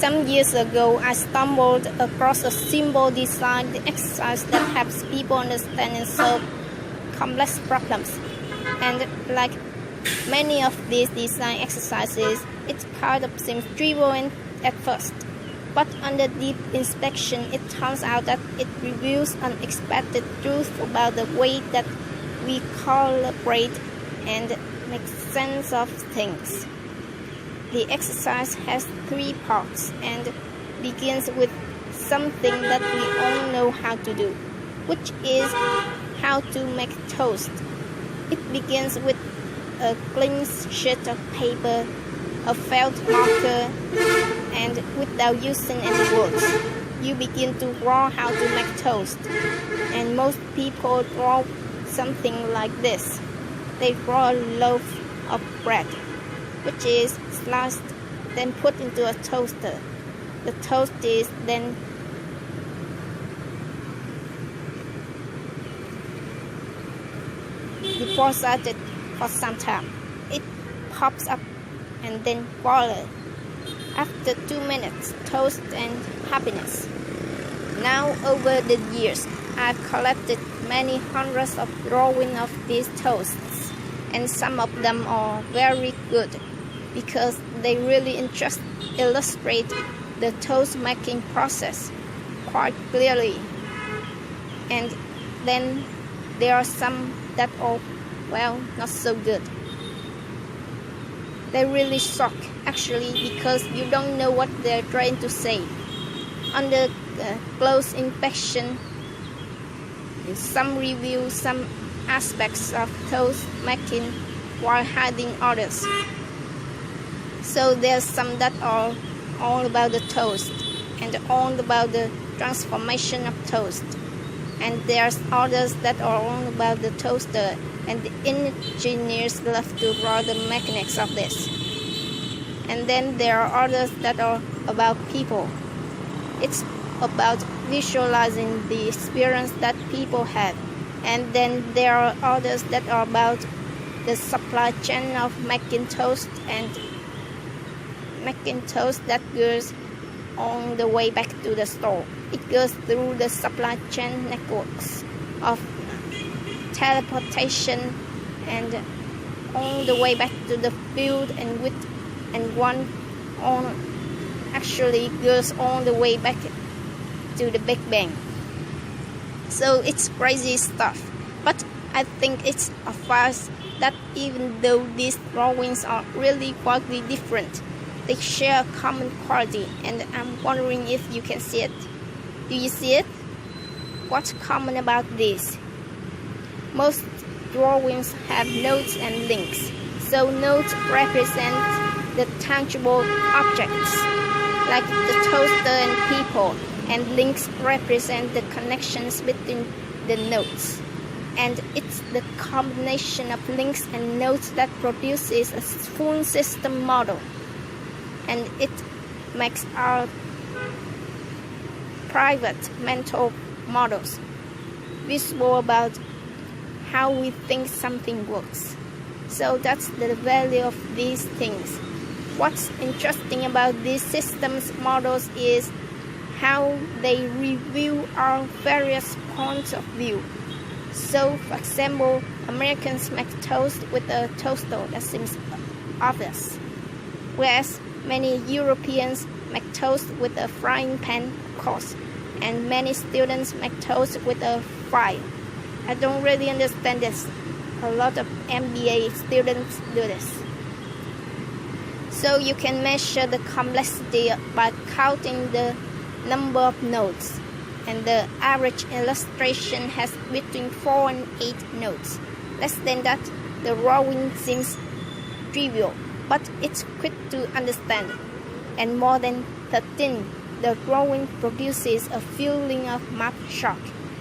Some years ago, I stumbled across a simple design exercise that helps people understand and solve complex problems. And like many of these design exercises, its part seems trivial at first. But under deep inspection, it turns out that it reveals unexpected truths about the way that we calibrate and make sense of things. The exercise has 3 parts and begins with something that we all know how to do, which is how to make toast. It begins with a clean sheet of paper, a felt marker, and without using any words, you begin to draw how to make toast. And most people draw something like this. They draw a loaf of bread, which is sliced, then put into a toaster. The toast is then deposited for some time. It pops up and then boils. After 2 minutes, toast and happiness. Now, over the years, I've collected many hundreds of drawings of these toasts, and some of them are very good because they really illustrate the toast making process quite clearly. And then there are some that are, well, not so good. They really suck, actually, because you don't know what they're trying to say. Under close inspection, some review some aspects of toast making while hiding others. So there's some that are all about the toast and all about the transformation of toast. And there's others that are all about the toaster, and the engineers love to draw the mechanics of this. And then there are others that are about people. It's about visualizing the experience that people have. And then there are others that are about the supply chain of making toast and making toast that goes on the way back to the store. It goes through the supply chain networks of teleportation and all the way back to the field, and one on actually goes all the way back to the Big Bang. So it's crazy stuff, but I think it's a farce that even though these drawings are really quite different, they share a common quality, and I'm wondering if you can see it. Do you see it? What's common about this? Most drawings have notes and links. So notes represent the tangible objects, like the toaster and people, and links represent the connections between the notes. And it's the combination of links and notes that produces a full system model. And it makes our private mental models visible about how we think something works. So that's the value of these things. What's interesting about these systems models is how they review our various points of view. So, for example, Americans make toast with a toaster that seems obvious, whereas many Europeans make toast with a frying pan, of course, and many students make toast with a fire. I don't really understand this. A lot of MBA students do this. So you can measure the complexity by counting the number of notes, and the average illustration has between 4 and 8 notes. Less than that, the drawing seems trivial, but it's quick to understand. And more than 13, the drawing produces a feeling of math shock.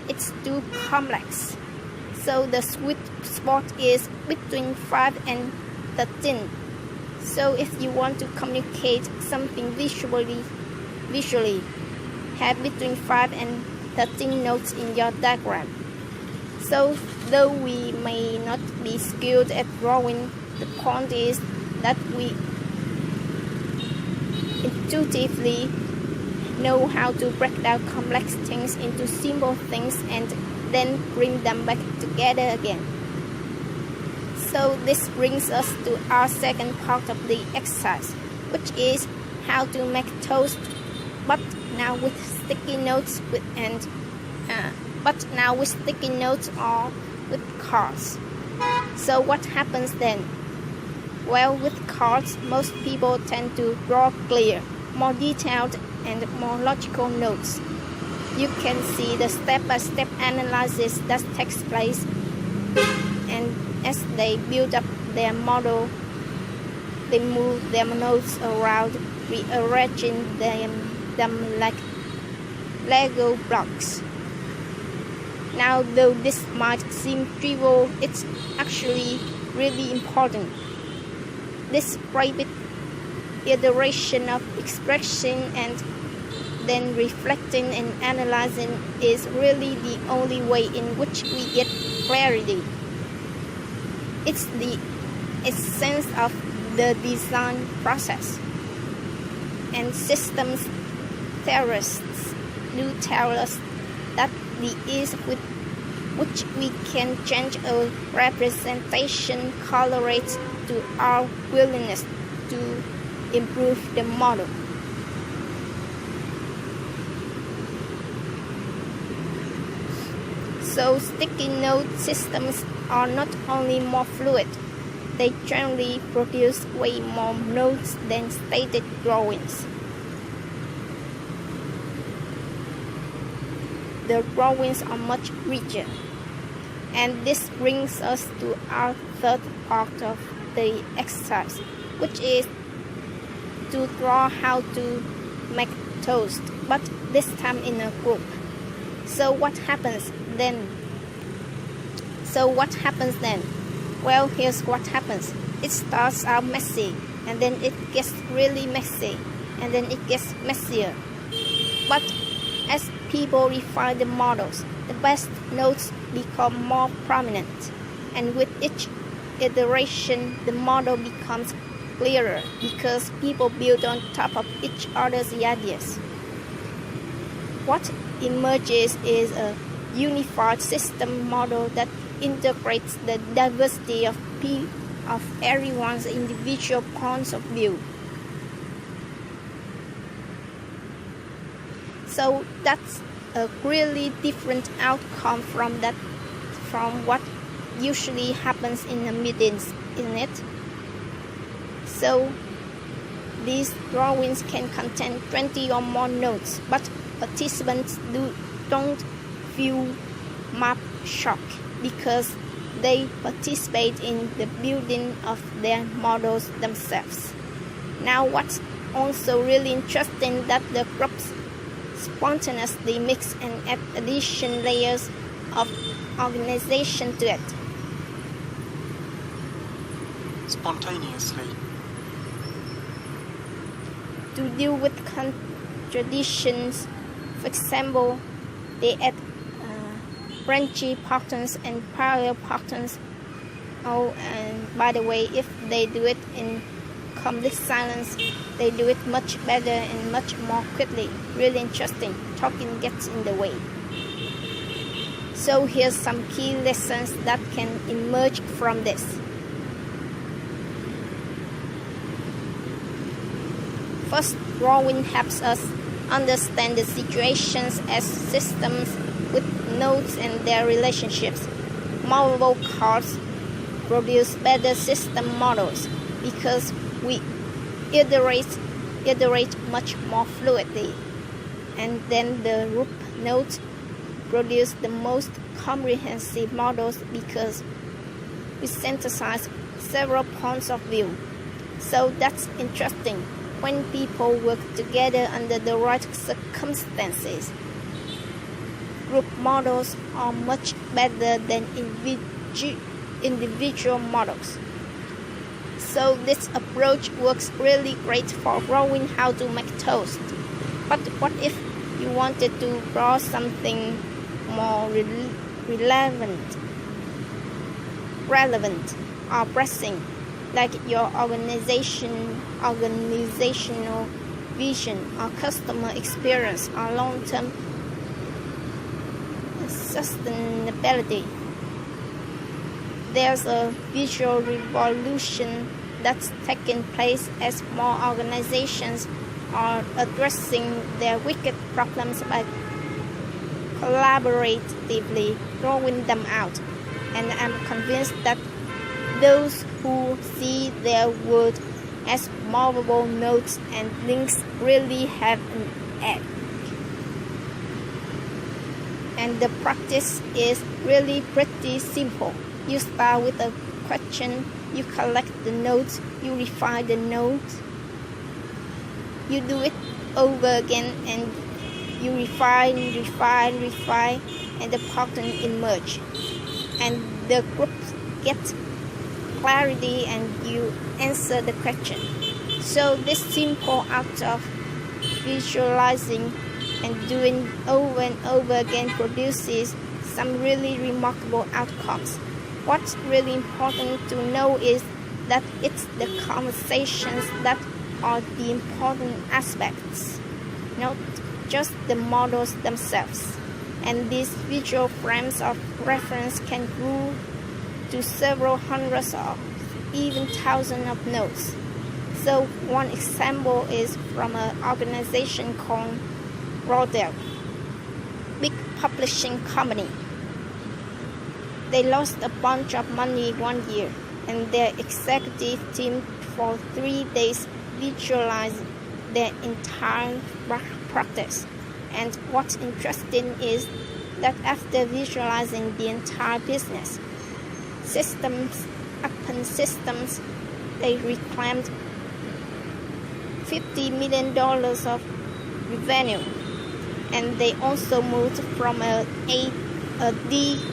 It's too complex. So the sweet spot is between 5 and 13. So if you want to communicate something visually, have between 5 and 13 notes in your diagram. So though we may not be skilled at drawing, the point is that we intuitively know how to break down complex things into simple things and then bring them back together again. So this brings us to our second part of the exercise, which is how to make toast, but now with sticky notes or with cards. So what happens then? Well, with cards, most people tend to draw clear, more detailed and more logical notes. You can see the step-by-step analysis that takes place, and as they build up their model, they move their notes around, rearranging them like Lego blocks. Now, though this might seem trivial, it's actually really important. This rapid iteration of expression and then reflecting and analyzing is really the only way in which we get clarity. It's the essence of the design process. And systems theorists do tell us that the ease with which we can change a representation correlates to our willingness to improve the model. So sticky note systems are not only more fluid, they generally produce way more notes than static drawings. The drawings are much richer. And this brings us to our third part of the exercise, which is to draw how to make toast, but this time in a group. So what happens then? Well, here's what happens. It starts out messy, and then it gets really messy, and then it gets messier. But as people refine the models, the best notes become more prominent, and with each iteration, the model becomes clearer because people build on top of each other's ideas. What emerges is a unified system model that integrates the diversity of everyone's individual points of view. So that's a really different outcome from what usually happens in the meetings, isn't it? So these drawings can contain 20 or more notes, but participants don't feel map shock because they participate in the building of their models themselves. Now, what's also really interesting that the groups spontaneously mix and add additional layers of organization to it. Spontaneously. To deal with contradictions, for example, they add branchy patterns and parallel patterns. Oh, and by the way, if they do it in complete silence, they do it much better and much more quickly. Really interesting. Talking gets in the way. So here's some key lessons that can emerge from this. First, drawing helps us understand the situations as systems with nodes and their relationships. Movable cards produce better system models because we iterate much more fluidly, and then the group nodes produce the most comprehensive models because we synthesize several points of view. So that's interesting. When people work together under the right circumstances, group models are much better than individual models. So this approach works really great for drawing how to make toast. But what if you wanted to draw something more relevant or pressing, like your organizational vision or customer experience or long-term sustainability. There's a visual revolution that's taking place as more organizations are addressing their wicked problems by collaboratively drawing them out. And I'm convinced that those who see their world as movable nodes and links really have an edge. And the practice is really pretty simple. You start with a question, you collect the notes, you refine the notes, you do it over again, and you refine, and the pattern emerge. And the group gets clarity and you answer the question. So this simple act of visualizing and doing over and over again produces some really remarkable outcomes. What's really important to know is that it's the conversations that are the important aspects, not just the models themselves. And these visual frames of reference can grow to several hundreds or even thousands of nodes. So one example is from an organization called Rodale, big publishing company. They lost a bunch of money one year, and their executive team for 3 days visualized their entire practice. And what's interesting is that after visualizing the entire business, systems upon systems, they reclaimed $50 million of revenue. And they also moved from a D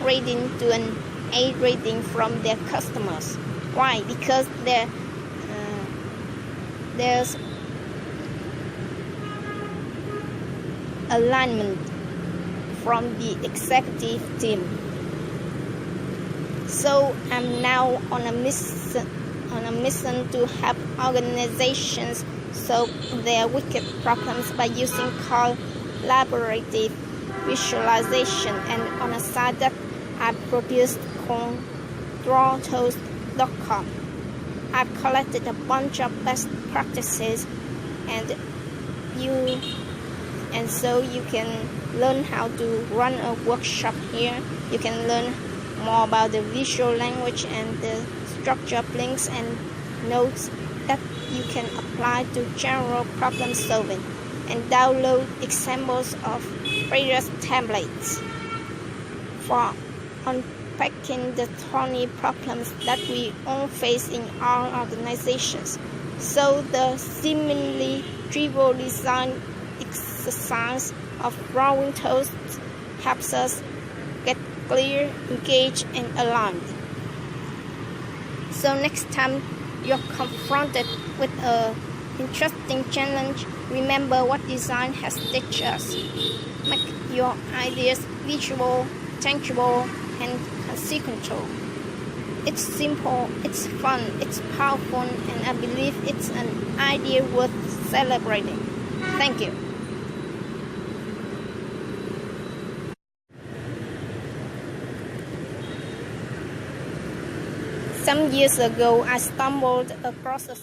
rating to an A rating from their customers. Why? Because there's alignment from the executive team. So I'm now on a mission to help organizations solve their wicked problems by using collaborative visualization. And on a site that I produced called drawtoast.com, I've collected a bunch of best practices, and so you can learn how to run a workshop here. You can learn more about the visual language and the structure of links and notes that you can apply to general problem solving, and download examples of various templates for unpacking the thorny problems that we all face in our organizations. So the seemingly trivial design exercise of drawing toasts helps us get clear, engaged, and aligned. So next time you're confronted with an interesting challenge, remember what design has taught us. Make your ideas visual, tangible, and consequential. It's simple, it's fun, it's powerful, and I believe it's an idea worth celebrating. Thank you. Some years ago, I stumbled across a